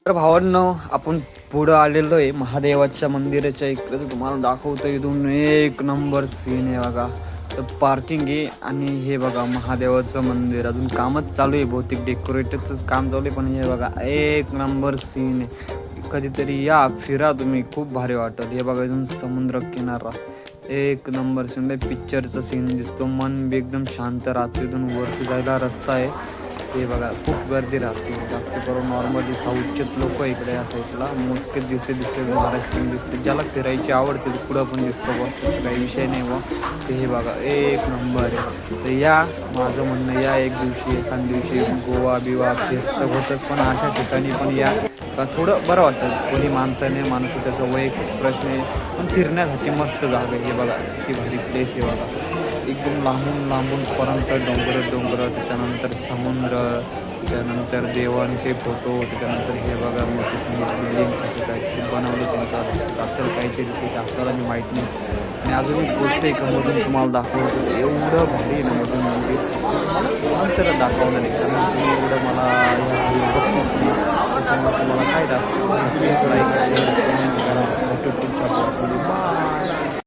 तर भावांनो, आपण पुढं आलेलो आहे महादेवाच्या मंदिराच्या इकडे. तर तुम्हाला दाखवतो इथून एक नंबर सीन आहे बघा. तर पार्किंग आहे आणि हे बघा महादेवाचं मंदिर अजून कामच चालू आहे, बहुतेक डेकोरेटरचंच काम चालू आहे. पण हे बघा एक नंबर सीन आहे. कधीतरी या फिरा तुम्ही, खूप भारी वाटेल. हे बघा इथून समुद्र किनारा एक नंबर सीन, पिक्चरचा सीन दिसतो. मन बी एकदम शांत राहतो. इथून वरती जायला रस्ता आहे. हे बघा खूप गर्दी राहते, जास्त करून नॉर्मली साऊथचेच लोक इकडे या साईडला मोजके दिसते महाराष्ट्रीयन दिसते. ज्याला फिरायची आवडते पुढं पण दिसतो बघ, तसं काही विषय नाही बघ. ते हे बघा एक नंबर आहे. तर या, माझं म्हणणं या एक दिवशी एखाद दिवशी गोवा बिवा फिरतं होतच, पण अशा ठिकाणी पण या का थोडं बरं वाटतं. कोणी मानतं नाही मानतो त्याचा वैयक्तिक प्रश्न आहे, पण फिरण्यासाठी मस्त जागा आहे. हे बघा किती भारी प्लेस आहे बघा. एकदम लांबून पर्यंत डोंगर, त्याच्यानंतर समुद्र, त्याच्यानंतर देवांचे फोटो, त्याच्यानंतर हे बघा मोठी समोर बिल्डिंगसाठी काहीतरी बनवलं त्यांचं असेल काहीतरी, ते आपल्याला मी माहीत नाही. आणि अजून एक गोष्ट आहे का मधून तुम्हाला दाखवतो, एवढं भारी आहे ना मधून मंदिर, तुम्हाला तर दाखवलं नाही. कारण तुम्ही